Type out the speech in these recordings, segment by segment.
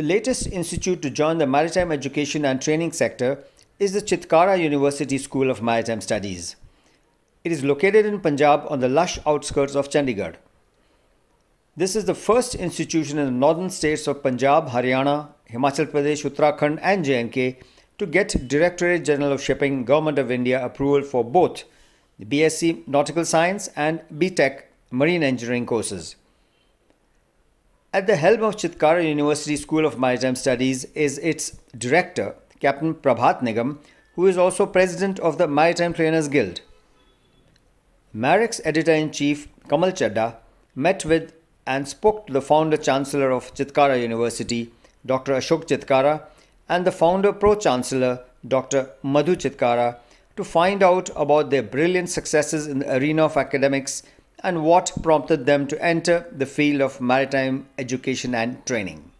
latest institute to join the maritime education and training sector is the Chitkara University School of Maritime Studies. It is located in Punjab on the lush outskirts of Chandigarh. This is the first institution in the northern states of Punjab, Haryana, Himachal Pradesh, Uttarakhand and J&K to get Directorate General of Shipping, Government of India approval for both the BSc Nautical Science and BTech Marine Engineering courses. At the helm of Chitkara University School of Maritime Studies is its director, Captain Prabhat Nigam, who is also president of the Maritime Trainers Guild. Marek's editor-in-chief, Kamal Chadda, met with and spoke to the founder-chancellor of Chitkara University, Dr. Ashok Chitkara, and the founder pro-chancellor, Dr. Madhu Chitkara, to find out about their brilliant successes in the arena of academics and what prompted them to enter the field of maritime education and training.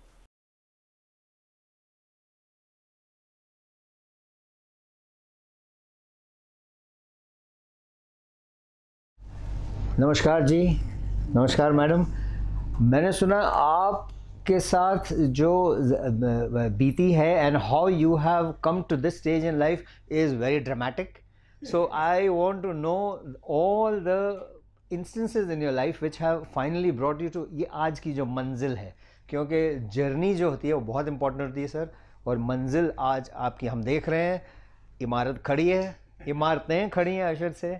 नमस्कार जी, नमस्कार madam. मैंने सुना आपके साथ जो बीती है and how you have come to this stage in life is very dramatic. So I want to know all the instances in your life which have finally brought you to ये आज की जो मंजिल है, क्योंकि जर्नी जो होती है वो बहुत इंपॉर्टेंट होती है सर, और मंजिल आज आपकी हम देख रहे हैं। इमारत खड़ी है, इमारतें खड़ी हैं अशर से,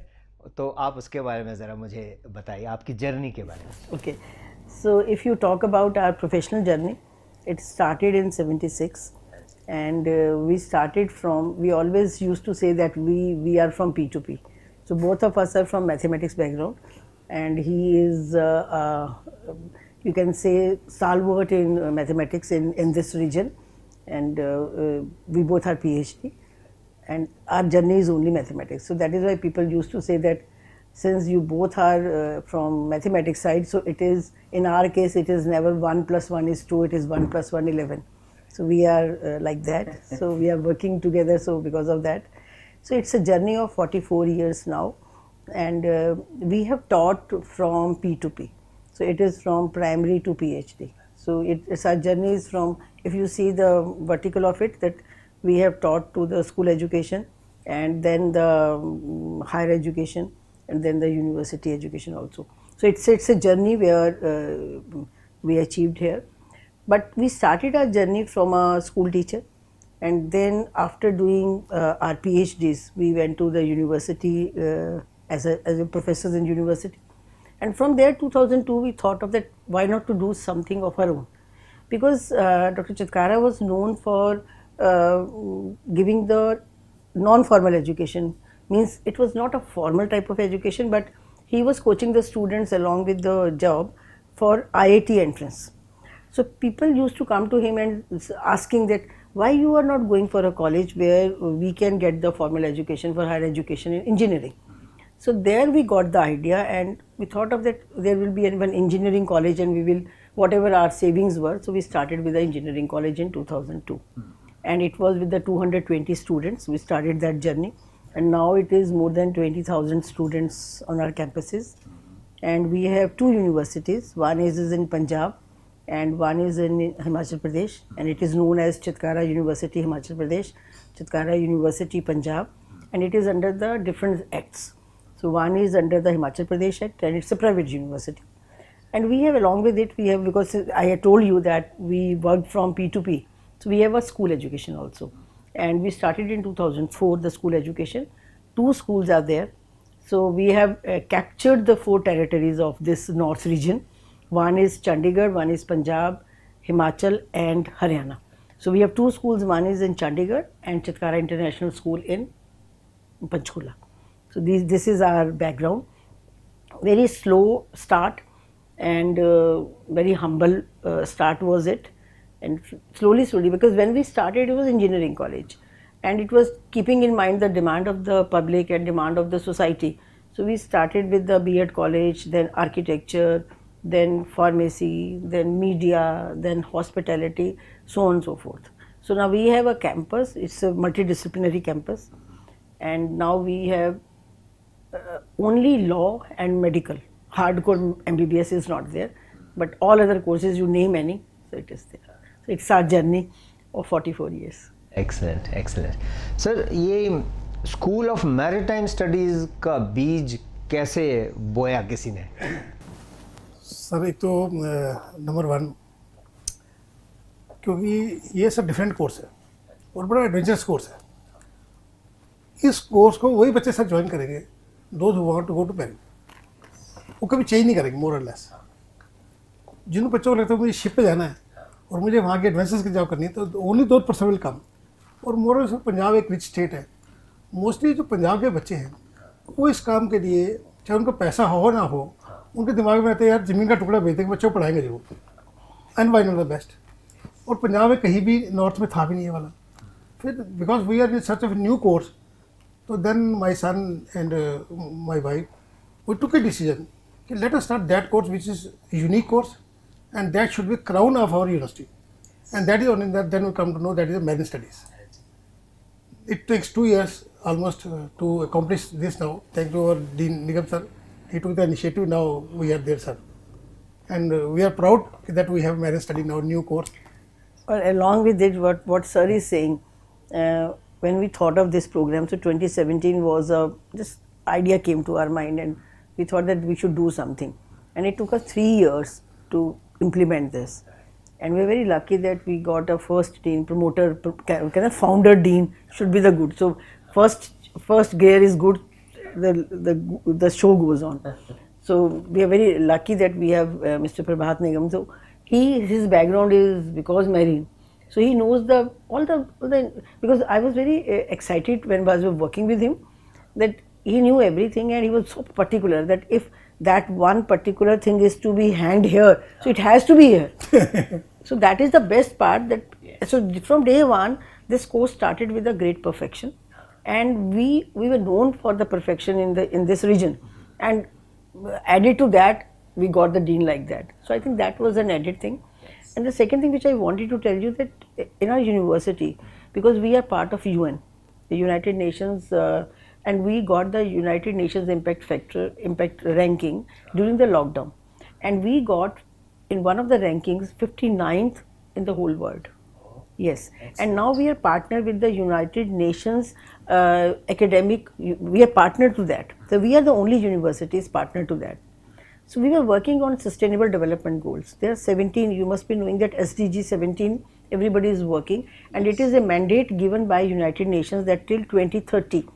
तो आप उसके बारे में ज़रा मुझे बताइए, आपकी जर्नी के बारे में। Okay, so if you talk about our professional journey, it started in '76, and we started from. We always used to say that we are from P2P. So both of us are from mathematics background, and he is you can say stalwart in mathematics in this region, and we both are PhD. And our journey is only mathematics. So that is why people used to say that since you both are from mathematics side, so it is, in our case, it is never 1 + 1 is 2, it is 1 + 1 11. So we are like that. So we are working together, so because of that. So it's a journey of 44 years now, and we have taught from P2P. So it is from primary to PhD. So it's our journey is from, if you see the vertical of it, that we have taught to the school education, and then the higher education, and then the university education also. So it's a journey where we achieved here. But we started our journey from a school teacher, and then after doing our PhDs, we went to the university as a professors in university. And from there, 2002, we thought of that, why not to do something of our own? Because Dr. Chitkara was known for giving the non-formal education, means it was not a formal type of education, but he was coaching the students along with the job for IIT entrance. So people used to come to him and asking that, why you are not going for a college where we can get the formal education for higher education in engineering? So there we got the idea, and we thought of that there will be one engineering college, and we will, whatever our savings were, so we started with the engineering college in 2002. And it was with the 220 students, we started that journey, and now it is more than 20,000 students on our campuses. And we have two universities, one is in Punjab and one is in Himachal Pradesh, and it is known as Chitkara University Himachal Pradesh, Chitkara University Punjab, and it is under the different acts. So one is under the Himachal Pradesh Act, and it's a private university. And we have, along with it, we have, because I had told you that we worked from P2P, so we have a school education also, and we started in 2004 the school education. Two schools are there, so we have captured the 4 territories of this north region. One is Chandigarh, one is Punjab, Himachal and Haryana. So we have 2 schools, one is in Chandigarh and Chitkara International School in Panchkula. So this is our background. Very slow start, and very humble start was it. And slowly, because when we started, it was engineering college, and it was keeping in mind the demand of the public and demand of the society. So we started with the B.Ed college, then architecture, then pharmacy, then media, then hospitality, so on and so forth. So now we have a campus, it's a multidisciplinary campus, and now we have only law and medical. Hardcore MBBS is not there, but all other courses, you name any, so it is there. It's our journey of 44 years. Excellent, excellent. Sir, ये school of maritime studies का बीज कैसे बोया किसी ने? Sir एक तो number 1, क्योंकि ये सब डिफरेंट कोर्स है और बड़ा एडवेंचरस कोर्स है. इस कोर्स को वही बच्चे सब ज्वाइन करेंगे those who want to go to Paris. वो कभी चेंज नहीं करेंगे मोर और लेस. जिन बच्चों को लगता है मुझे शिप पे जाना है और मुझे वहाँ के एडवेंचर्स की जॉब करनी है, तो ओनली 2% विल कम. और मोर और पंजाब एक रिच स्टेट है. मोस्टली जो पंजाब के बच्चे हैं वो इस काम के लिए, चाहे उनको पैसा हो ना हो, उनके दिमाग में रहते हैं यार ज़मीन का टुकड़ा बेच देंगे बच्चों को पढ़ाएंगे जरूर. And why not the best. और पंजाब में कहीं भी नॉर्थ में था भी नहीं ये वाला. फिर because we are in search of new course, तो then my son and my wife we took a decision कि let us start that course which is unique course and that should be crown of our university, and that is only that then we come to know that is a marine studies. It takes 2 years almost to accomplish this now. Thanks to our Dean Nigam sir, he took the initiative. Now we are there, sir, and we are proud that we have marine study now, new course. Well, along with it, what sir is saying, when we thought of this program, so 2017 was this idea came to our mind, and we thought that we should do something, and it took us 3 years to implement this, and we're very lucky that we got a first dean, promoter, kind of founder dean should be the good. So first gear is good, the show goes on. So we are very lucky that we have Mr. Prabhat Nigam. So his background is because marine, so he knows all the because I was very excited when I was working with him, that he knew everything and he was so particular that if that one particular thing is to be hanged here, so it has to be here. So that is the best part. That so from day one, this course started with a great perfection, and we were known for the perfection in this region, and added to that, we got the dean like that. So I think that was an added thing. And the second thing which I wanted to tell you, that in our university, because we are part of UN, the United Nations. And we got the United Nations impact ranking during the lockdown, and we got in one of the rankings 59th in the whole world. Yes, and now we are partnered with the United Nations academic. We are partnered to that. So we are the only universities partnered to that. So we were working on sustainable development goals. There are 17. You must be knowing that SDG 17. Everybody is working, and it is a mandate given by United Nations that till 2030.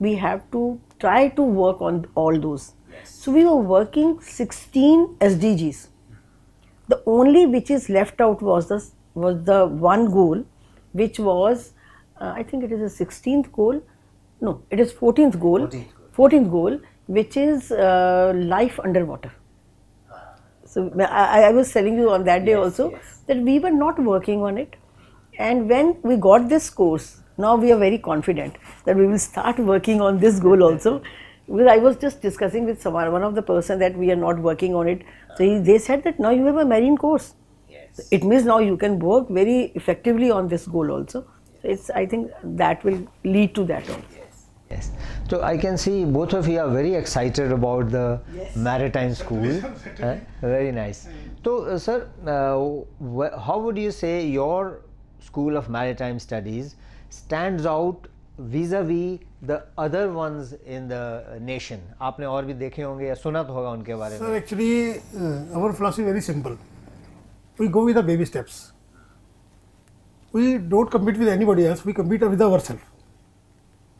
We have to try to work on all those. So we were working 16 SDGs. The only which is left out was the one goal, which was I think it is the 16th goal. No, it is 14th goal. 14th goal, which is life underwater. So I was telling you on that day also that we were not working on it, and when we got this course. Now we are very confident that we will start working on this goal also. Because I was just discussing with one of the person that we are not working on it. So they said that now you have a marine course. Yes. It means now you can work very effectively on this goal also. So I think that will lead to that also. Yes. So I can see both of you are very excited about the maritime school. Very nice. So sir, how would you say your School of Maritime Studies stands out vis-a-vis the other ones in the nation? आपने और भी देखे होंगे या सुना तो होगा उनके बारे में. Sir, actually, our philosophy is very simple. We go with the baby steps. We don't compete with anybody else. We compete with ourselves.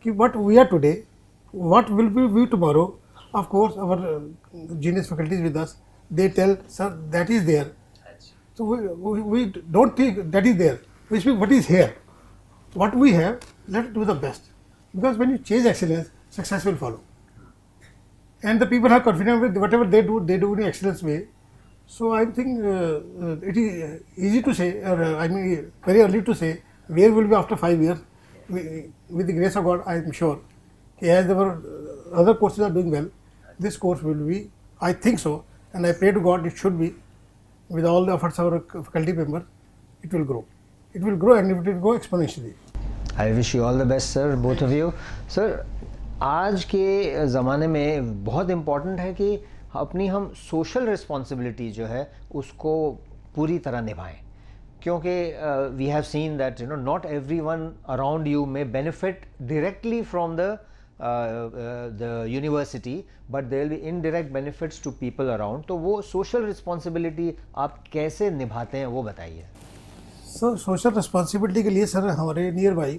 What we are today, what will we tomorrow? Of course, our genius faculty is with us. They tell, sir, that is there. So we don't think that is there. We speak what is here. What we have, let's do the best. Because when you chase excellence, success will follow. And the people are confident with whatever they do in an excellence way. So I think it is easy to say, or I mean very early to say, where will be after 5 years. With the grace of God, I am sure, as our other courses are doing well, this course will be, I think so, and I pray to God it should be, with all the efforts of our faculty members, it will grow. It will grow and it will go exponentially. I wish you all the best, sir, both of you. Sir, आज के ज़माने में बहुत important है कि अपनी हम social responsibility जो है उसको पूरी तरह निभाएं. क्योंकि we have seen that not everyone around you may benefit directly from the university, but there will be indirect benefits to people around. तो वो social responsibility आप कैसे निभाते हैं वो बताइए. सर सोशल रिस्पॉन्सिबिलिटी के लिए सर हमारे नियर बाई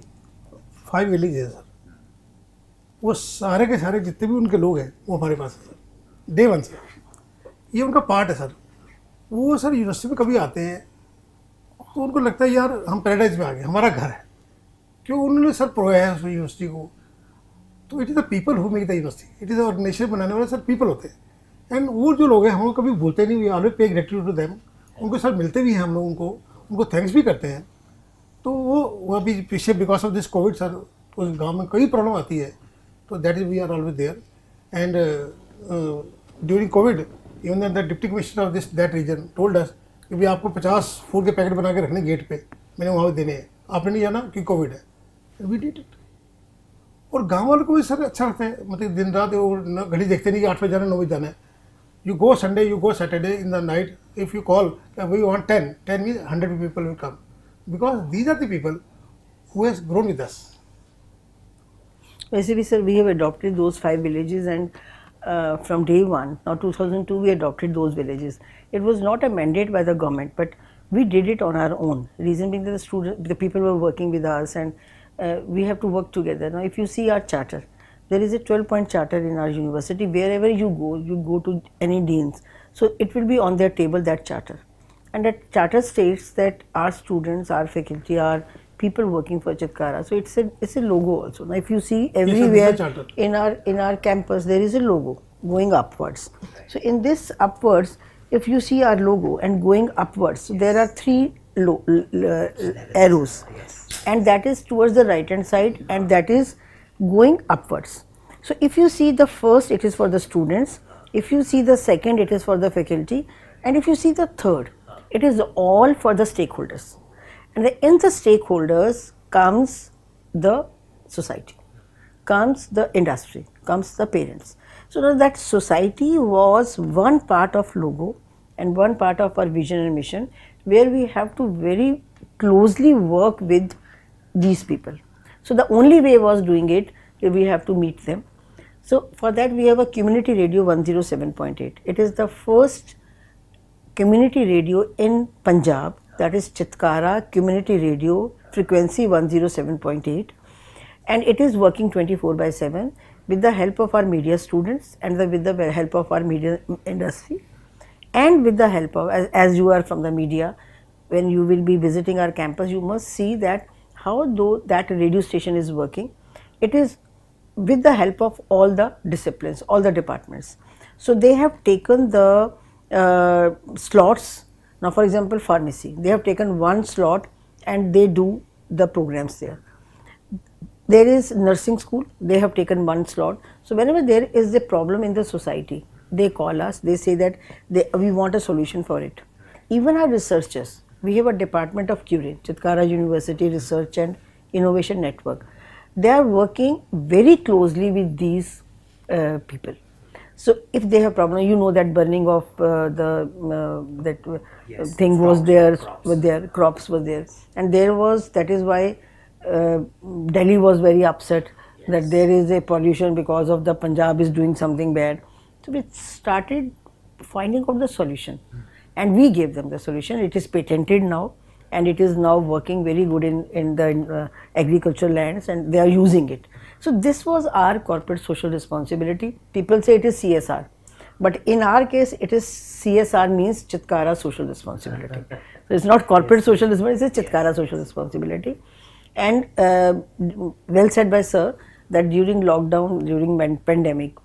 5 विलेज है सर. वो सारे के सारे जितने भी उनके लोग हैं वो हमारे पास है सर, डे 1 से. ये उनका पार्ट है सर. वो सर यूनिवर्सिटी में कभी आते हैं तो उनको लगता है यार हम पैराडाइज में आ गए, हमारा घर है. क्यों उन्होंने सर पढ़ाया है उस यूनिवर्सिटी को. तो it is the people who make the university. It is organization बनाने वाले सर पीपल होते हैं. एंड वो जो लोग हैं हम कभी भूलते नहीं. We always pay gratitude to them. उनको सर मिलते भी हैं हम लोग, उनको थैंक्स भी करते हैं. तो वो अभी पीछे because of this covid sir उस गाँव में कई प्रॉब्लम आती है. तो that is we are always there. And during covid even the deputy commissioner of this that region told us कि भाई आपको 50 फूड के पैकेट बना के रखने गेट पे, मैंने वहाँ पे देने हैं, आपने नहीं जाना कि कोविड है. We did it. और गाँव वालों को भी सर अच्छा लगता है. मतलब दिन रात वो घड़ी देखते नहीं कि 8 बजे जाना है 9 बजे जाना है. You go Sunday, you go Saturday in the night. If you call we want 10 means 100 people will come because these are the people who has grown with us. Basically, sir, we have adopted those 5 villages, and from day 1, now 2002, we adopted those villages. It was not a mandate by the government, but we did it on our own. Reason being that the people were working with us, and we have to work together. Now, if you see our charter, there is a 12-point charter in our university. Wherever you go to any deans, so it will be on their table, that charter. And that charter states that our students, our faculty, our people working for Chitkara. So it's a logo also. Now if you see everywhere in our campus, there is a logo going upwards. So in this upwards, if you see our logo and going upwards, so there are 3 arrows, and that is towards the right hand side, and that is going upwards. So if you see the first, it is for the students. If you see the second, it is for the faculty, and if you see the third, it is all for the stakeholders. And in the stakeholders comes the society, comes the industry, comes the parents. So now that society was one part of logo and one part of our vision and mission, where we have to very closely work with these people. So the only way was doing it, we have to meet them. So for that we have a community radio 107.8. It is the first community radio in Punjab, that is Chitkara Community Radio, frequency 107.8, and it is working 24/7 with the help of our media students and with the help of our media industry, and with the help of, as you are from the media, when you will be visiting our campus, you must see that how though that radio station is working. It is with the help of all the disciplines, all the departments. So they have taken the slots. Now for example, pharmacy, they have taken 1 slot and they do the programs there. There is nursing school, they have taken 1 slot. So whenever there is a problem in the society, they call us, they say that we want a solution for it. Even our researchers, we have a department of CURIN, Chitkara University Research and Innovation Network. They are working very closely with these people. So if they have problem, you know that burning of thing was there, crops were there, and there was, that is why Delhi was very upset that there is a pollution because of the Punjab is doing something bad. So we started finding out the solution, and we gave them the solution. It is patented now, and it is now working very good in the agricultural lands, and they are using it. So this was our corporate social responsibility. People say it is CSR, but in our case it is CSR, means Chitkara social responsibility. So it's not corporate social responsibility, it's Chitkara social responsibility. And well said by sir that during lockdown, during pandemic,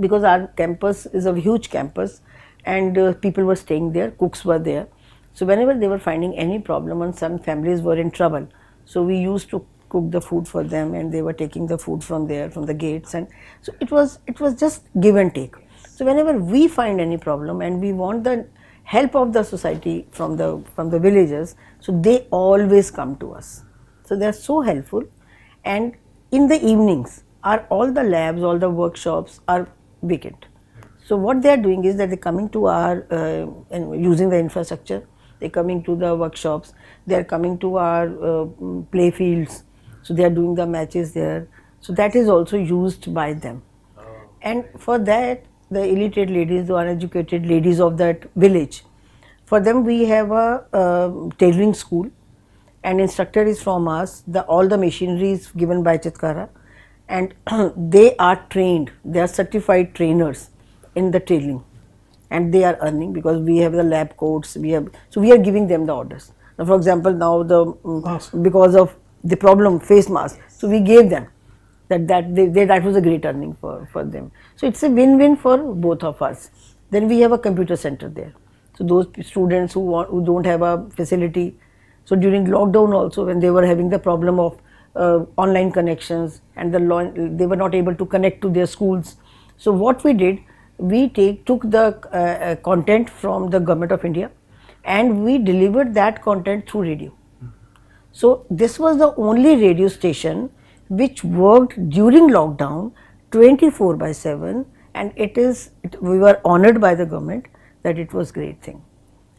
because our campus is a huge campus and people were staying there, cooks were there. So whenever they were finding any problem and some families were in trouble, so we used to cook the food for them, and they were taking the food from there, from the gates, and so it was just give and take. So whenever we find any problem and we want the help of the society from the villagers, so they always come to us. So they are so helpful. And in the evenings, all the labs, all the workshops are vacant. So what they are doing is that they are coming to our and using the infrastructure. they're coming to the workshops, they're coming to our play fields, so they are doing the matches there. So that is also used by them. And for that, the illiterate ladies, the uneducated ladies of that village, for them we have a tailoring school, and instructor is from us. All the machinery is given by Chitkara, and they are trained. They are certified trainers in the tailoring, and they are earning because we have the lab coats. We are giving them the orders. Now, for example, now because of the problem face mask, so we gave them that was a great earning for them. So it's a win-win for both of us. Then we have a computer center there. So those students who don't have a facility. So during lockdown also, when they were having the problem of online connections and they were not able to connect to their schools. So what we did, we took the content from the Government of India and we delivered that content through radio. So this was the only radio station which worked during lockdown 24/7, and we were honored by the government that it was great thing.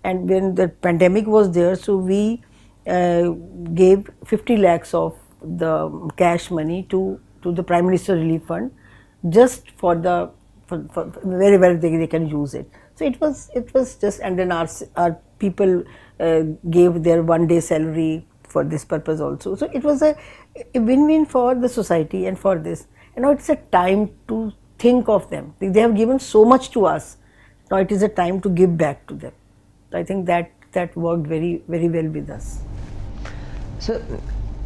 And when the pandemic was there, so we gave 50 lakhs of the cash money to the Prime Minister Relief Fund, just for wherever they can use it. So it was just, and then our people gave their one-day salary for this purpose also. So it was a win-win for the society and for this. And now it's a time to think of them. They have given so much to us. Now it is a time to give back to them. So I think that worked very, very well with us. So,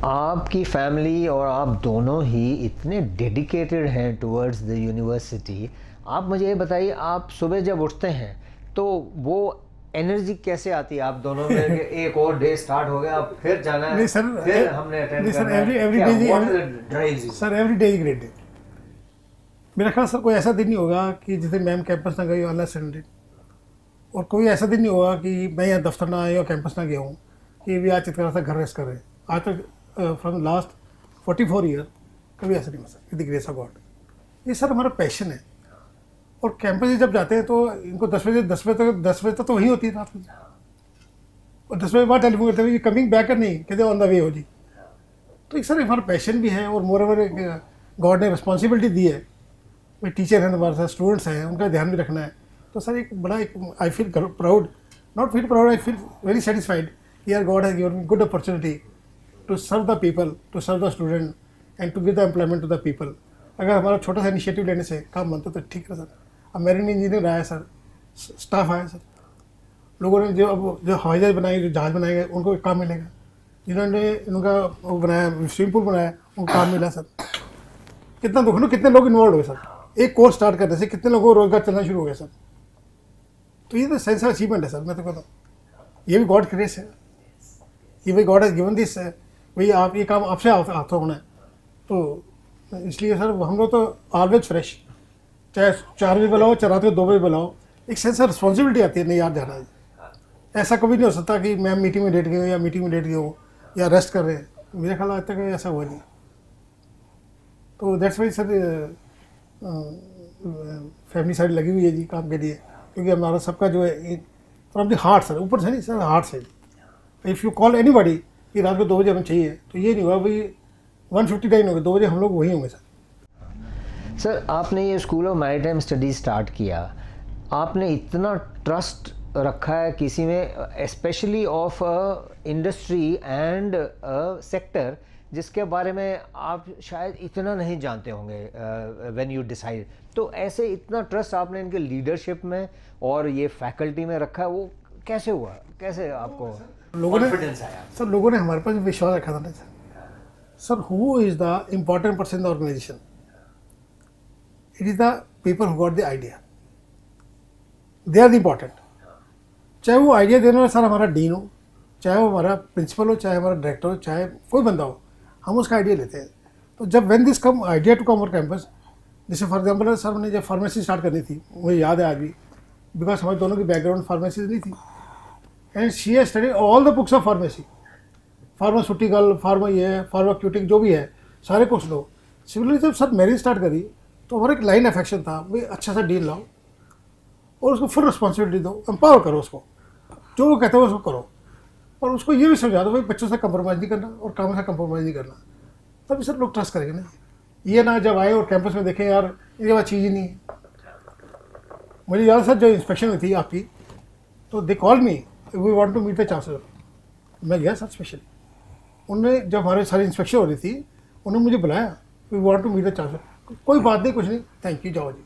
आपकी family और आप दोनों ही इतने dedicated हैं towards the university. आप मुझे ये बताइए, आप सुबह जब उठते हैं तो वो एनर्जी कैसे आती है आप दोनों में कि एक और डे स्टार्ट हो गया, अब फिर जाना है, फिर हमने अटेंड करना है? Sir every day is great day. मेरा ख्याल सर कोई ऐसा दिन नहीं होगा कि जिस दिन मैम कैंपस ना गई हो अनलेस संडे, और कोई ऐसा दिन नहीं होगा कि मैं यहाँ दफ्तर ना आया और कैंपस ना गया हूँ कि भी आज चित्कारा से घर रेस्ट कर रहे हैं. आज तक फ्रॉम लास्ट 44 ईयर कभी ऐसा नहीं हो सकता, with the grace of God. ये सर हमारा पैशन है. और कैंपस जब जाते हैं तो इनको 10 बजे तक तो वही होती है रात में, और 10 बजे बाद टेलीफोन करते हैं कमिंग बैक है, नहीं कहते ऑन द वे हो जी. तो एक सर हमारा पैशन भी है, और मोर ओवर गॉड ने रिस्पॉन्सिबिलिटी दी है. भाई टीचर हैं हमारे साथ, स्टूडेंट्स हैं, उनका ध्यान भी रखना है. तो सर एक बड़ा I feel proud, not feel proud, I feel very satisfied. यार God has given me good opportunity to serve the people, to serve the student and to give the employment to the people. अगर हमारा छोटा सा initiative लेने से काम बनता तो ठीक है सर. अब मेरीन इंजीनियर आया सर, स्टाफ आया सर, लोगों ने जो हवाई जहाज बनाए, जो जहाज बनाएंगे उनको काम मिलेगा. जिन्होंने उनका वो बनाया, स्विमिंग पूल बनाया, उनको काम मिला सर. कितना दुख लो, कितने लोग इन्वॉल्व हुए सर. एक कोर्स स्टार्ट करने से कितने लोगों को रोजगार चलना शुरू हो गया सर. तो ये तो सेंस ऑफ अचीवमेंट है सर. मैं तो कहता हूँ ये भी गॉड ग्रेस है. ये भाई गॉड हैज गिवन दिस है, भाई आप ये काम आपसे हाथों होना है. तो इसलिए सर हम लोग तो ऑलवेज फ्रेश, चाहे 4 बजे बुलाओ, चाहे रात को 2 बजे बुलाओ, एक सेंस ऑफ रिस्पॉन्सिबिलिटी आती है, नहीं यार जाना है. ऐसा कभी नहीं हो सकता कि मैं मीटिंग में लेट गई हूँ या मीटिंग में लेट गई हूँ या रेस्ट कर रहे हैं. मेरे ख्याल आज तक ऐसा हुआ नहीं. तो that's why sir family side लगी हुई है जी काम के लिए, क्योंकि हमारा सबका जो है फ्रॉम द हार्ट सर, ऊपर से नहीं सर, हार्ट से. इफ़ यू कॉल एनीबॉडी कि रात को 2 बजे हमें चाहिए, तो ये नहीं होगा भाई 1:59 हो गए, 2 बजे हम लोग वहीं होंगे सर. सर आपने ये school of maritime studies start किया, आपने इतना ट्रस्ट रखा है किसी में, specially of industry and sector जिसके बारे में आप शायद इतना नहीं जानते होंगे व्हेन यू डिसाइड. तो ऐसे इतना ट्रस्ट आपने इनके लीडरशिप में और ये फैकल्टी में रखा है, वो कैसे हुआ, कैसे आपको कॉन्फिडेंस आया? सर लोगों ने हमारे पास विश्वास रखा था ना sir. Sir who is the important person in the organization? It is the people who got the idea. They are the important. चाहे वो आइडिया देने वाला सर हमारा डीन हो, चाहे वो हमारा प्रिंसिपल हो, चाहे हमारा डायरेक्टर हो, चाहे कोई बंदा हो, हम उसका आइडिया लेते हैं. तो जब when this come idea to come our campus, जैसे फॉर एग्जांपल सर ने जब फार्मेसी स्टार्ट करनी थी, मुझे याद है आज भी, बिकॉज हमारे दोनों की बैकग्राउंड फार्मेसी नहीं थी. And she has studied all the books of pharmacy, pharmaceutical, pharmaceutic जो भी है सारे कुछ लो. सिमिलरली जब सर मेरी स्टार्ट करी तो हमारा एक लाइन ऑफ एक्शन था, भाई अच्छा सा डील लाओ और उसको फुल रिस्पॉन्सिबिलिटी दो, एम्पावर करो उसको. जो वो कहते हैं उसको करो, और उसको ये भी समझा दो भाई बच्चों से कंप्रोमाइज़ नहीं करना और काम से कंप्रोमाइज़ नहीं करना, तभी सर लोग ट्रस्ट करेंगे ना। ये ना जब आए और कैंपस में देखें यार इनके पास चीज़ ही नहीं है। मुझे याद सर जो इंस्पेक्शन हुई थी आपकी, तो they call me, we want to meet the chancellor. मैं गया सर स्पेशली, उन्होंने जब हमारे सारी इंस्पेक्शन हो रही थी उन्होंने मुझे बुलाया, we want to meet the chancellor. कोई बात नहीं, कुछ नहीं, थैंक यू, जाओ जी।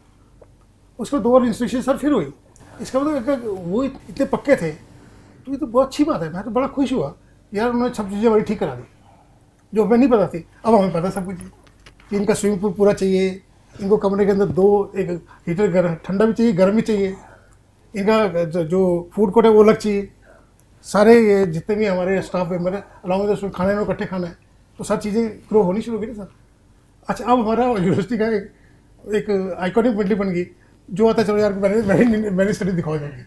उसको 2 और इंस्पेक्शन सर फिर हुई। इसका मतलब वो इतने पक्के थे, तो ये तो बहुत अच्छी बात है। मैं तो बड़ा खुश हुआ यार, उन्होंने सब चीज़ें बड़ी ठीक करा दी जो हमें नहीं पता थी। अब हमें पता सब कुछ कि इनका स्विमिंग पूल पूरा चाहिए, इनको कमरे के अंदर 2 एक हीटर गर्म ठंडा भी चाहिए, गर्म भी चाहिए, इनका जो फूड कोर्ट है वो अलग चाहिए, सारे ये जितने भी हमारे स्टाफ मेंबर हैं अलॉन्ग विद उसमें खाने में इकट्ठे खाना है, तो सब चीज़ें ग्रो होनी शुरू हो गई ना सर। अच्छा, अब हमारा यूनिवर्सिटी का एक आइकॉनिक बिल्डिंग बन गई, जो आता है चलो यार मैंने स्टडी दिखाओ जाएंगे।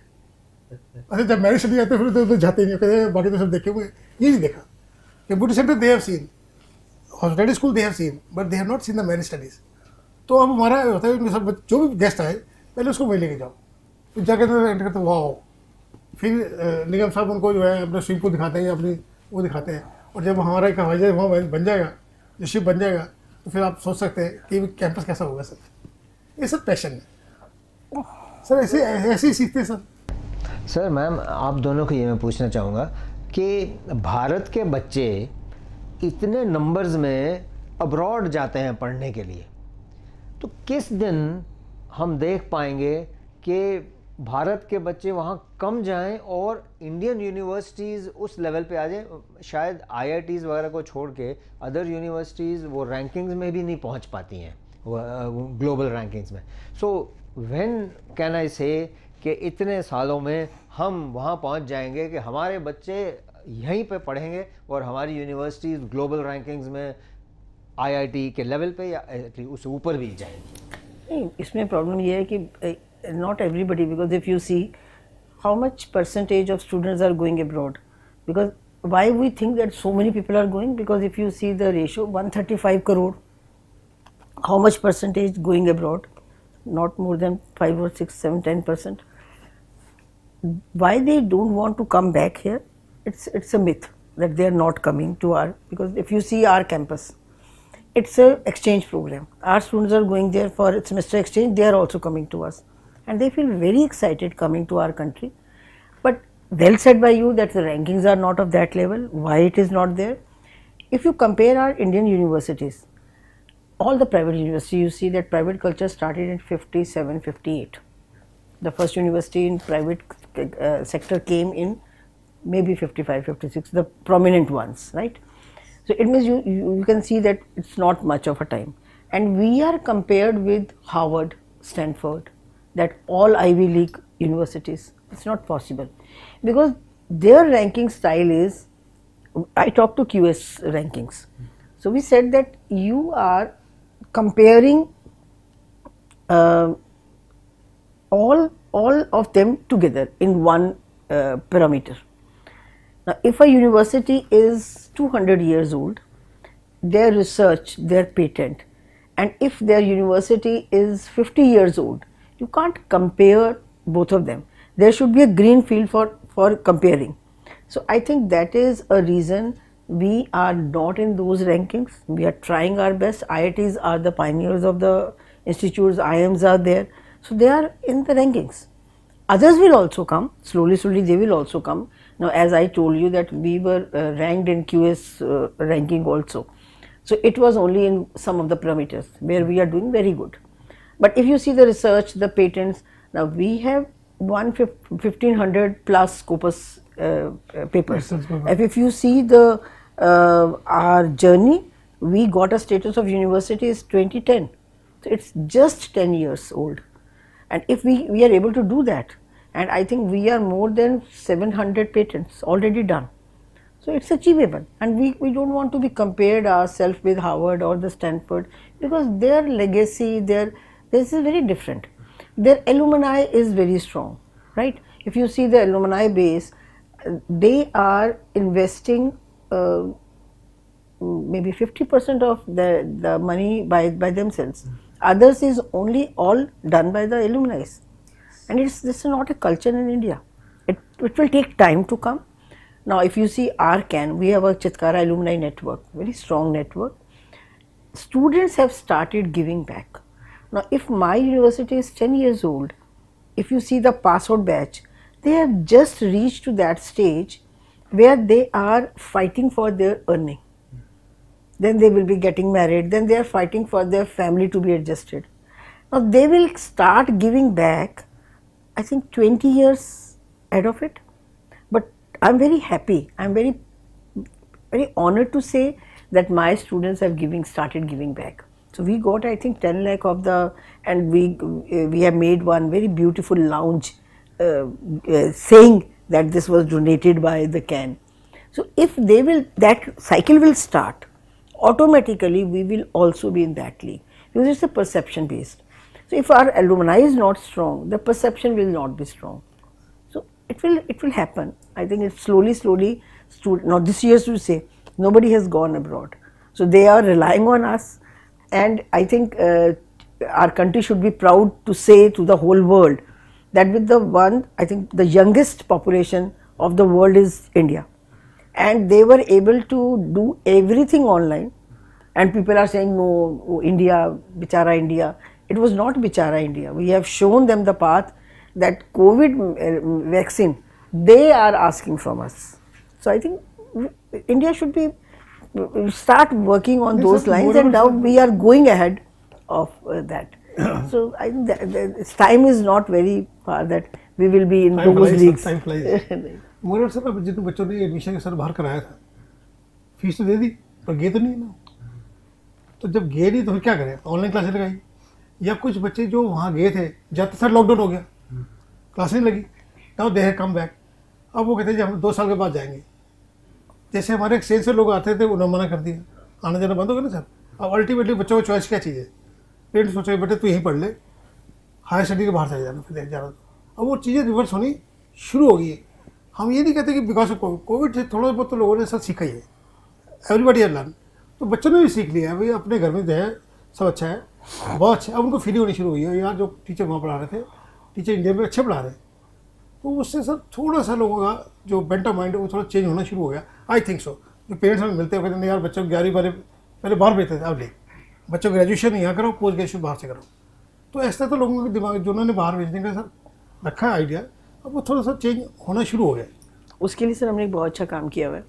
अच्छा, जब मैरिज स्टडी आते फिर तो जाते ही नहीं, कहते बाकी तो सब देखे हुए, ये नहीं देखा। Computer centre they have seen, hospital school they have seen, but they have not seen the marriage studies. तो अब हमारा होता है सब जो भी गेस्ट आए पहले उसको वहीं लेके जाओ, फिर जाकर एंटर करते वाह, फिर निगम साहब उनको जो है अपना स्विमिंग पूल दिखाते हैं, अपनी वो दिखाते हैं, और जब हमारा एक हवाई जहाज वहाँ बन जाएगा, जो शिप बन जाएगा, तो फिर आप सोच सकते हैं कि कैंपस कैसा होगा सर। ये सब पैशन है सर, ऐसे ही सीखते हैं सर। सर मैम, आप दोनों को ये मैं पूछना चाहूँगा कि भारत के बच्चे इतने नंबर्स में अब्रॉड जाते हैं पढ़ने के लिए, तो किस दिन हम देख पाएंगे कि भारत के बच्चे वहाँ कम जाएं और इंडियन यूनिवर्सिटीज़ उस लेवल पे आ जाएं? शायद आईआईटीज़ वगैरह को छोड़ के अदर यूनिवर्सिटीज़ वो रैंकिंग्स में भी नहीं पहुँच पाती हैं, ग्लोबल रैंकिंग्स में। सो व्हेन कैन आई से कि इतने सालों में हम वहाँ पहुँच जाएंगे कि हमारे बच्चे यहीं पे पढ़ेंगे और हमारी यूनिवर्सिटीज़ ग्लोबल रैंकिंग्स में आईआईटी के लेवल पे या उससे ऊपर भी जाएंगी? नहीं, इसमें प्रॉब्लम ये है कि not everybody, because if you see how much percentage of students are going abroad, because why we think that so many people are going, because if you see the ratio 135 crore, how much percentage going abroad? Not more than 5 or 6, 7, 10%. Why they don't want to come back here? It's a myth that they are not coming to our, because if you see our campus, it's a exchange program. Our students are going there for semester exchange, they are also coming to us. And they feel very excited coming to our country. But well said by you that the rankings are not of that level. Why it is not there? If you compare our Indian universities, all the private universities, you see that private culture started in 57, 58. The first university in private sector came in maybe 55, 56, the prominent ones, right? So it means you can see that it's not much of a time. And we are compared with Harvard, Stanford, that all Ivy League universities. It's not possible, because their ranking style is, I talked to QS rankings. So we said that you are comparing all of them together in one parameter. Now, if a university is 200 years old, their research, their patent, and if their university is 50 years old, you can't compare both of them. There should be a green field for comparing. So I think that is a reason we are not in those rankings. We are trying our best. IITs are the pioneers of the institutes, IIMs are there. So they are in the rankings. Others will also come, slowly they will also come. Now, as I told you that we were ranked in QS ranking also. So it was only in some of the parameters where we are doing very good. But if you see the research, the patents, now we have 1500 plus Scopus papers. If you see the our journey, we got a status of university is 2010. So it's just 10 years old. And if we are able to do that, and I think we are more than 700 patents already done. So it's achievable, and we don't want to be compared ourselves with Harvard or the Stanford, because their legacy, this is very different. Their alumni is very strong, right? If you see the alumni base, they are investing maybe 50% of the money by themselves. Others is only all done by the alumni, and this is not a culture in India. it will take time to come. Now, if you see our CAN, we have a Chitkara alumni network, very strong network. Students have started giving back. Now, if my university is 10 years old, if you see the pass out batch, they have just reached to that stage where they are fighting for their earning. Then they will be getting married, then they are fighting for their family to be adjusted. Now, they will start giving back, I think 20 years ahead of it. But I am very happy, I am very honored to say that my students have started giving back. So we got, I think, 10 lakh of the, and we have made one very beautiful lounge saying that this was donated by the CAN. So if they will, that cycle will start, automatically we will also be in that league, because it's a perception based. So if our alumni is not strong, the perception will not be strong. So it will happen. I think it's slowly, now this year to say, nobody has gone abroad. So they are relying on us, and I think our country should be proud to say to the whole world that with I think the youngest population of the world is India, and they were able to do everything online, and people are saying no, oh, India, bichara India. It was not bichara India. We have shown them the path that COVID vaccine they are asking from us. So I think India should be start working on those lines, and now we are going ahead of that. So I think that time is not very far that we will be in those leagues. Time flies. Moral sir, अब जिन बच्चों ने admission के sir बाहर कराया था, fees तो दे दी पर गए तो नहीं ना। तो जब गए नहीं तो फिर क्या करें, ऑनलाइन क्लासेस लगाई, या कुछ बच्चे जो वहाँ गए थे जब तक सर लॉकडाउन हो गया, क्लास नहीं लगी, now they have come back. अब वो कहते हैं हम 2 साल के बाद जाएंगे। जैसे हमारे एक्सचेंज से लोग आते थे, उन्होंने मना कर दिया, आना जाना बंद हो गया ना सर। अब अल्टीमेटली बच्चों को चॉइस क्या चीज़ है, पेरेंट्स सोचे बेटे तू यहीं पढ़ ले, हायर स्टडी के बाहर चले जाना, फिर जाना। अब वो चीज़ें रिवर्स होनी शुरू हो गई है। हम ये नहीं कहते कि बिकॉज ऑफ कोविड से थोड़ा बहुत तो लोगों ने सब सीखा ही है, एवरीबॉडी हैव लर्न। तो बच्चों ने भी सीख लिया है भाई, अपने घर में जो है सब अच्छा है, बहुत अच्छा। अब उनको फीलिंग होनी शुरू हुई है, यार जो टीचर वहाँ पढ़ा रहे थे, टीचर इंडिया में अच्छे पढ़ा रहे हैं। तो उससे सर थोड़ा सा लोगों का जो बेंट ऑफ माइंड है वो थोड़ा चेंज होना शुरू हो गया, आई थिंक सो। जो पेरेंट्स हमें मिलते हैं कहते हैं यार बच्चों को 11वीं पहले बाहर भेजते थे, अब ले बच्चों को ग्रेजुएशन यहाँ करो, पोस्ट ग्रेजुएशन बाहर से करो। तो ऐसा तो लोगों के दिमाग जो उन्होंने बाहर भेजने का सर रखा है आइडिया, अब वो थोड़ा सा चेंज होना शुरू हो गया। उसके लिए सर हमने एक बहुत अच्छा काम किया हुआ है,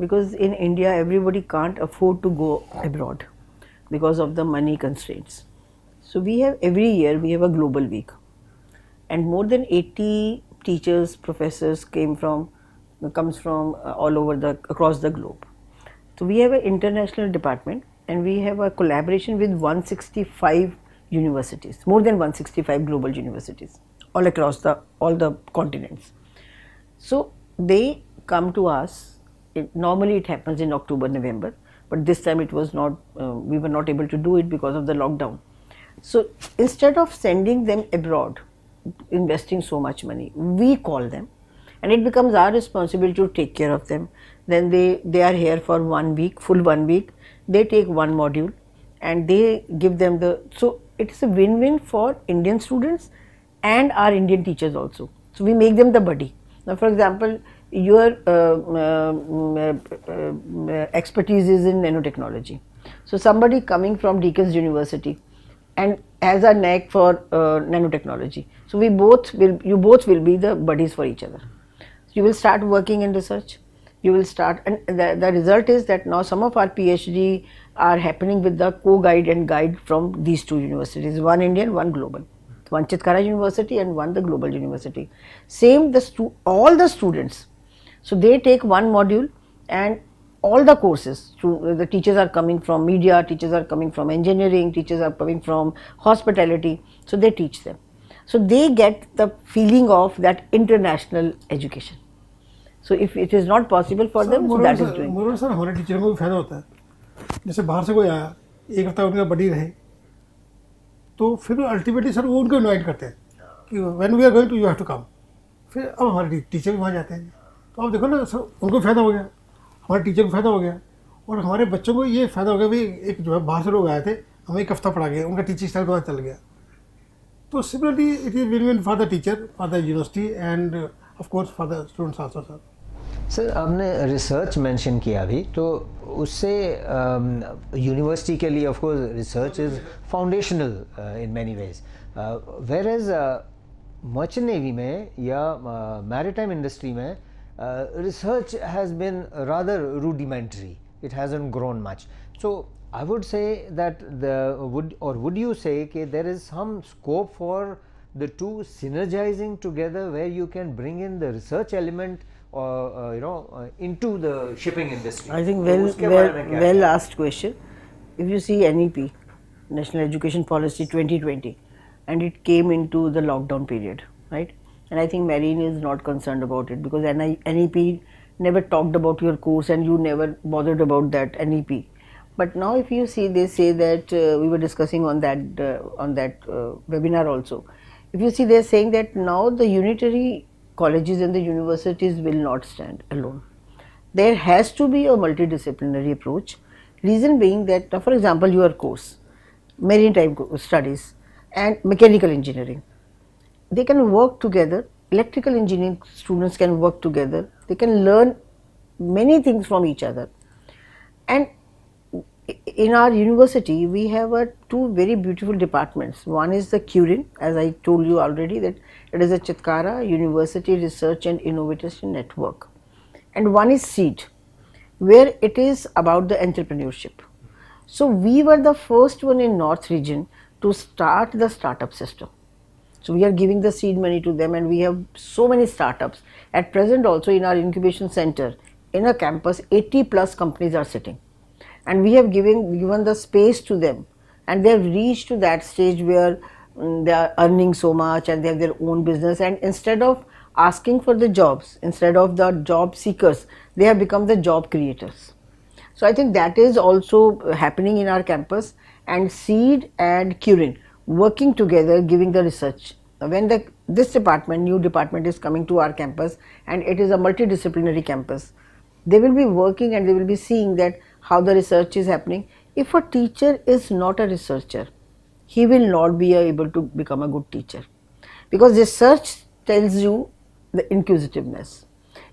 because in India everybody can't afford to go abroad because of the money constraints. So we have every year we have a global week and more than 80 teachers, professors comes from all over across the globe. So we have an international department, and we have a collaboration with 165 universities, more than 165 global universities all across all the continents. So they come to us. Normally it happens in October, November, but this time it was not. We were not able to do it because of the lockdown. So instead of sending them abroad, investing so much money, we call them, and it becomes our responsibility to take care of them. Then they are here for 1 week, full 1 week. They take one module and they give them so it's a win-win for Indian students and our Indian teachers also. So we make them the buddy. Now for example, your expertise is in nanotechnology. So somebody coming from Deacon's University and has a knack for nanotechnology. So you both will be the buddies for each other. So you will start working in research. You will start, and the result is that now some of our PhD are happening with the co-guide and guide from these two universities, one Indian, one global, one Chitkara University and one the global university. Same all the students. So they take one module and all the courses, the teachers are coming from media, teachers are coming from engineering, teachers are coming from hospitality, so they teach them. So they get the feeling of that international education. So if it is not possible for them, so that is doing. Moral sir हमारे टीचरों को भी फायदा होता है, जैसे बाहर से कोई आया, एक हफ्ता उनका बडी रहे, तो फिर अल्टीमेटली सर वो उनको इन्वाइट करते हैं कि when we are going to you have to come. फिर अब हमारे टीचर भी वहाँ जाते हैं, तो अब देखो ना सर उनको फ़ायदा हो गया, हमारे टीचर को फ़ायदा हो गया, और हमारे बच्चों को ये फ़ायदा हो गया भाई एक जो है बाहर से लोग आए थे, हमें एक हफ्ता पढ़ा गया, उनका टीचिंग स्टाइल पता चल गया। तो similarly it is win win for the teacher, for the university and of course for the students also, sir. Sir आपने रिसर्च मेंशन किया अभी, तो उससे यूनिवर्सिटी के लिए of course research is foundational in many ways, whereas merchant navy में या maritime industry में research has been rather rudimentary. It hasn't grown much. So I would say that would you say that there is some scope for the two synergizing together, where you can bring in the research element into the shipping industry? I think well asked question. If you see NEP, National Education Policy 2020, and it came into the lockdown period, right? And I think Marine is not concerned about it, because NEP never talked about your course and you never bothered about that NEP. But now if you see, they say that we were discussing on that webinar also. If you see, they are saying that now the unitary colleges and the universities will not stand alone. There has to be a multidisciplinary approach. Reason being that, for example, your course, maritime studies and mechanical engineering, they can work together. Electrical engineering students can work together. They can learn many things from each other. And in our university, we have two very beautiful departments. One is the Curin, as I told you already, that it is a Chitkara University Research and Innovation Network. And one is SEED, where it is about the entrepreneurship. So we were the first one in North region to start the startup system. So we are giving the seed money to them, and we have so many startups. At present also in our incubation center, in a campus, 80 plus companies are sitting, and we have given the space to them, and they have reached to that stage where they are earning so much and they have their own business, and instead of asking for the jobs, instead of the job seekers, they have become the job creators. So I think that is also happening in our campus, and SEED and Curin working together, giving the research. When this department, new department is coming to our campus, and it is a multidisciplinary campus, they will be working and they will be seeing that how the research is happening. If a teacher is not a researcher, he will not be able to become a good teacher, because research tells you the inquisitiveness.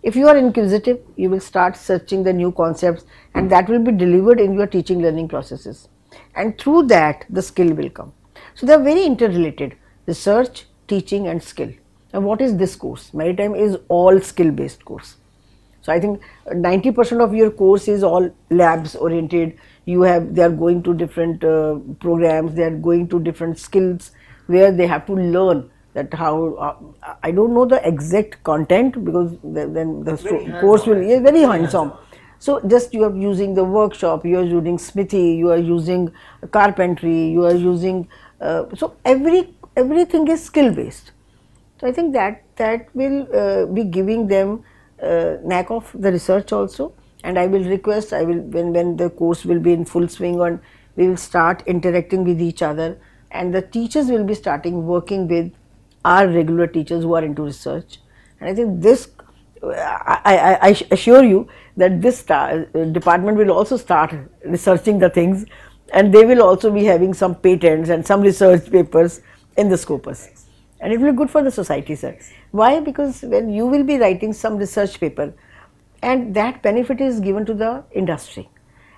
If you are inquisitive, you will start searching the new concepts, and that will be delivered in your teaching learning processes, and through that the skill will come. So they are very interrelated: research, teaching and skill. And what is this course? Maritime is all skill based course. So I think 90% of your course is all labs oriented. They are going to different programs, they are going to different skills where they have to learn that how, I don't know the exact content, because then the course will be very hands-on. So just you are using the workshop, you are using smithy, you are using carpentry, you are using so everything is skill based. So I think that will be giving them knack of the research also. And I will request, when the course will be in full swing, and we will start interacting with each other, and the teachers will be starting working with our regular teachers who are into research. And I think this, I assure you that this department will also start researching the things, and they will also be having some patents and some research papers in the Scopus, and it will be good for the society, sir. Why? Because when you will be writing some research paper, and that benefit is given to the industry,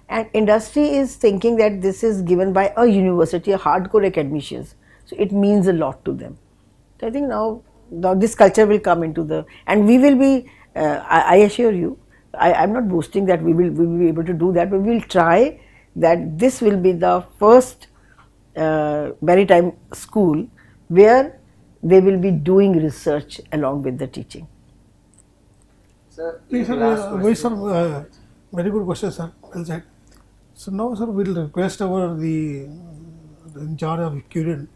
and industry is thinking that this is given by a university, a hardcore academicians, so it means a lot to them. So I think now this culture will come into the, and we will be, I assure you, I am not boasting that we will be able to do that, but we will try that this will be the first maritime school where they will be doing research along with the teaching. Sir, very good question, sir. Well said. So now, sir, we will request the in charge of Curin.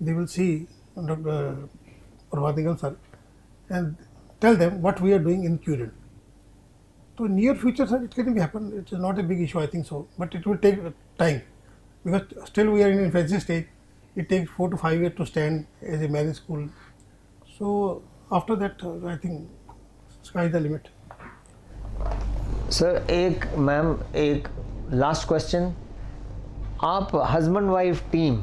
They will see Dr. Prabhatigan sir and tell them what we are doing in Curin. So near future, sir, it can happen. It is not a big issue, I think so, but it will take time, because still we are in infancy stage. It takes 4 to 5 years to stand as a marine school. So after that, I think sky is the limit. Sir एक last question, आप husband wife team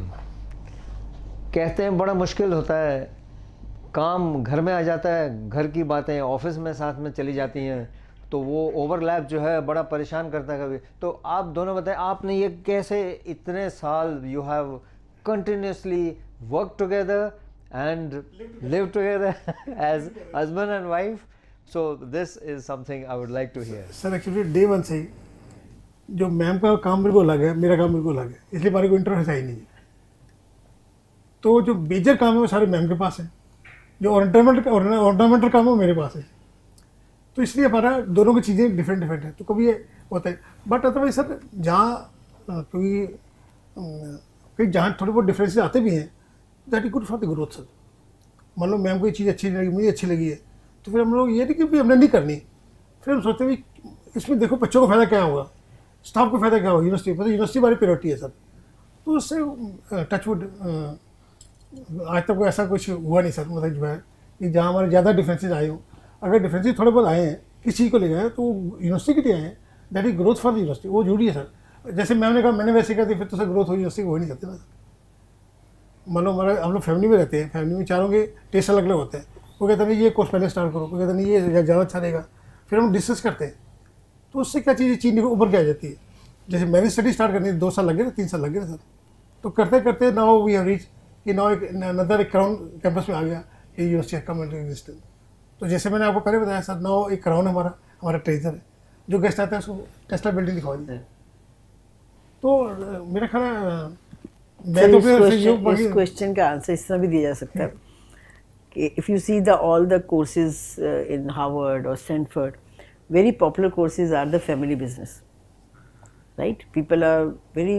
कहते हैं बड़ा मुश्किल होता है काम घर में आ जाता है, घर की बातें ऑफिस में साथ में चली जाती हैं, तो वो ओवरलैप जो है बड़ा परेशान करता है कभी। तो आप दोनों बताएं, आपने ये कैसे इतने साल you have continuously work together and live together as husband and wife. So this is something I would like to hear. Sir actually day one से ही जो मैम का काम बिल्कुल अलग है, मेरा काम बिल्कुल अलग है, इसलिए हमारे को इंटरफेस है ही नहीं है। तो जो मेजर काम है वो सारे मैम के पास है, जो ऑर्नामेंटल काम है वो मेरे पास है। तो इसलिए हमारा दोनों की चीज़ें डिफरेंट डिफरेंट है। तो कभी ये होता है, बट अदरवाइज सर जहाँ कहीं जहाँ थोड़े बहुत डिफरेंसेस आते भी हैं, that is good for the growth sir. मान लो मैम को ये चीज़ अच्छी नहीं लगी, मुझे अच्छी लगी है, तो फिर हम लोग ये नहीं कि हमने नहीं करनी, फिर हम सोचते हैं इसमें देखो बच्चों को फ़ायदा क्या होगा, स्टाफ को फ़ायदा क्या होगा, यूनिवर्सिटी मतलब यूनिवर्सिटी हमारी प्रायोरिटी है सर। तो उससे टचवुड आज तक ऐसा कुछ हुआ नहीं सर, मतलब जो है कि जहाँ हमारे ज़्यादा डिफरेंसेज आए हों। अगर डिफरेंसेज थोड़े बहुत आए हैं किसी चीज़ को ले गए तो यूनिवर्सिटी के लिए आए हैं, that is growth for the university, वो जरूरी है सर। जैसे मैम ने कहा मैंने वैसे कर दी, फिर तो सर ग्रोथ हो यूनिवर्सिटी हो ही नहीं सकती ना। मान लो हमारा हम लोग फैमिली में रहते हैं, फैमिली में चारों के टेस्ट अलग अलग होते हैं। वो कहते हैं ये कोर्स पहले स्टार्ट करो, कोई कहते नहीं ये ज़्यादा अच्छा रहेगा, फिर हम डिस्कस करते हैं। तो उससे क्या चीज़ उभर के आ जाती है। जैसे मैंने स्टडी स्टार्ट करनी 2 साल लगे ना, 3 साल लगे ना सर। तो करते करते नाउ वी हैव रीच कि नाउ एक क्राउन कैंपस में आ गया कि यूनिवर्सिटी कम इनटू एग्जिस्टेंस। तो जैसे मैंने आपको पहले बताया सर, नाउ एक क्राउन हमारा ट्रेजर है, जो गेस्ट आता है उसको टेस्ला बिल्डिंग दिखा दी। तो मेरा ख्याल है इस क्वेश्चन का आंसर इस तरह भी दिया जा सकता है कि if you see the all the courses in Harvard और Stanford, very popular courses are the family business, right? People are very,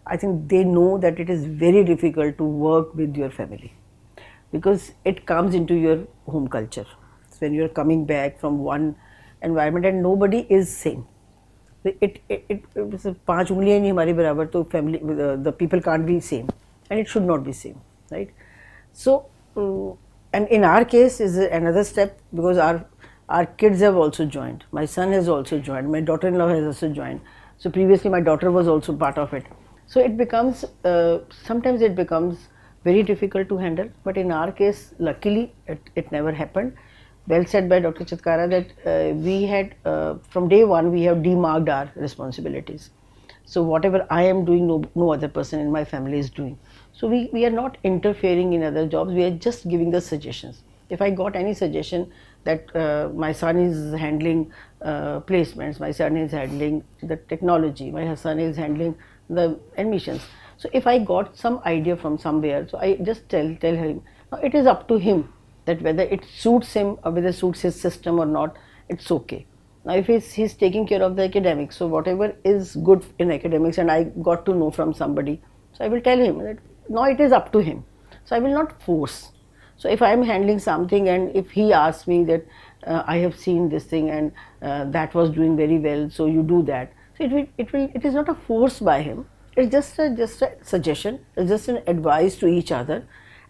I think they know that it is very difficult to work with your family because it comes into your home culture. So when you are coming back from one environment and nobody is same. It 5 उंगलियां नहीं हमारे बराबर, तो family the people can't be same and it should not be same, right? So and in our case is another step because our kids have also joined. My son has also joined. My daughter-in-law has also joined. So previously my daughter was also part of it. So it becomes, sometimes it becomes very difficult to handle. But in our case, luckily, it never happened. Well said by Dr. Chitkara that we had, from day one, we have demarked our responsibilities. So whatever I am doing, no other person in my family is doing. So we are not interfering in other jobs. We are just giving the suggestions. If I got any suggestion that my son is handling placements, my son is handling the technology, my son is handling the admissions. So if I got some idea from somewhere, so I just tell him, now it is up to him that whether it suits him or whether it suits his system or not, it's okay. Now if he's taking care of the academics, so whatever is good in academics and I got to know from somebody, so I will tell him that now it is up to him. So I will not force. So if I am handling something and if he asks me that I have seen this thing and that was doing very well, so you do that. So it is not a force by him. It's just a suggestion. It's just an advice to each other,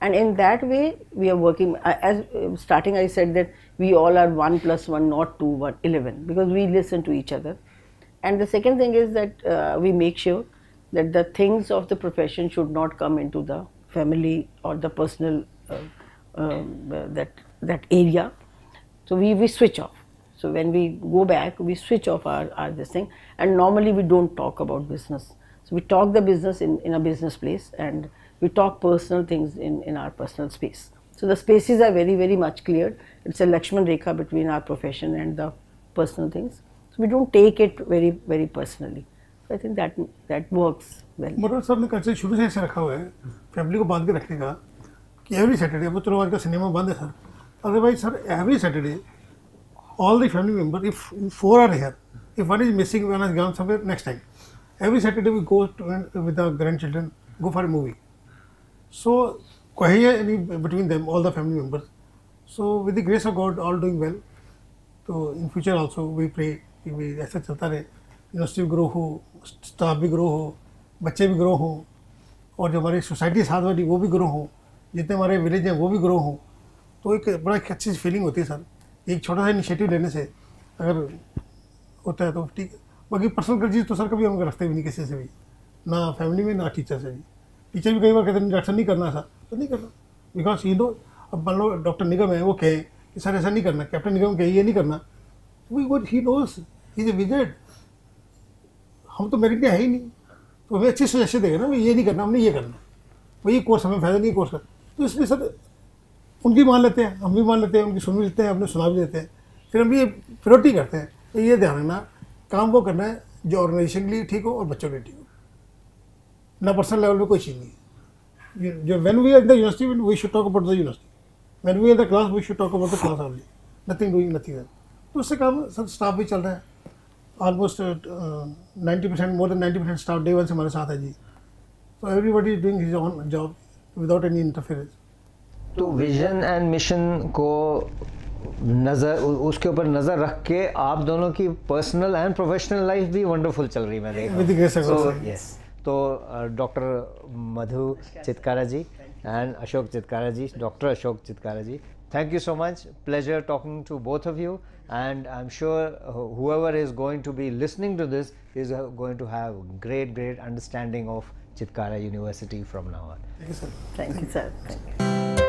and in that way we are working. As starting, I said that we all are 1 + 1, not 2, but 11, because we listen to each other. And the second thing is that we make sure that the things of the profession should not come into the family or the personal. That area, so we switch off. So when we go back, we switch off our this thing, and normally we don't talk about business. So we talk the business in a business place, and we talk personal things in our personal space. So the spaces are very, very much cleared. It's a Lakshman Rekha between our profession and the personal things. So we don't take it very, very personally. So I think that works well. Motor साहब ने कल से शुरू से ऐसे रखा हुआ है फैमिली को बांध के रखने का कि एवरी सैटरडे, वो चलो आज का सिनेमा बंद है sir, otherwise sir every Saturday all the family members, if 4 are here, if one is missing, one has gone somewhere, next time every Saturday we go with the grandchildren, go for a movie. So any between them, all the family members. So with the grace of God, all doing well. So in future also we pray कि भी ऐसा चलता रहे, university भी grow हो, staff भी grow हो, बच्चे भी ग्रो हो, और जो हमारी सोसाइटी साथ वाली वो भी ग्रो हो, जितने हमारे विलेज हैं वो भी ग्रो हो। तो एक बड़ा अच्छी फीलिंग होती है सर, एक छोटा सा इनिशिएटिव लेने से अगर होता है तो ठीक है। बाकी पर्सनल ग्रजेस तो सर कभी हम रखते भी नहीं किसी से भी, ना फैमिली में ना टीचर से भी। टीचर भी कई बार कहते हैं डॉक्टर नहीं करना सर, तो नहीं करना, बिकॉज यू नो अब मान लो डॉक्टर निगम है, वो कहे कि सर ऐसा नहीं करना, कैप्टन निगम कहे ये नहीं करना, he knows, he is a visit, हम तो मेरिट में है ही नहीं, तो हमें अच्छी सजेशन देगा ना, ये नहीं करना, हमने ये करना, वही कोर्स हमें फायदा नहीं कोर्स का। तो इसलिए सर उनकी मान लेते हैं, हम भी मान लेते हैं, उनकी सुन भी लेते हैं, अपने सुना भी देते हैं, फिर हम ये प्रायोरिटी करते हैं। तो ये ध्यान रखना, काम वो करना है जो ऑर्गेनाइजेशन के लिए ठीक हो और बच्चों के लिए ठीक हो, ना पर्सनल लेवल पे कोई चीज़ नहीं है। जो when we are in the university we should talk about the university, when we are in the class we should talk about the class only, nothing doing nothing. तो उससे काम सर स्टाफ भी चल रहा है, almost 90%, more than 90% staff day one से हमारे साथ है जी। तो everybody is doing his own job without any interference. तो विजन एंड मिशन को उसके ऊपर नज़र रख के आप दोनों की पर्सनल एंड प्रोफेशनल लाइफ भी वंडरफुल चल रही, मैं देख रहा हूँ। यस, तो doctor Madhu Chitkara ji and Ashok Chitkara ji, doctor Ashok Chitkara ji, thank you so much, pleasure talking to both of you, and I'm sure whoever is going to be listening to this is going to have great understanding of Chitkara University from now on. Thank you, sir. Thank you, sir. Thank you.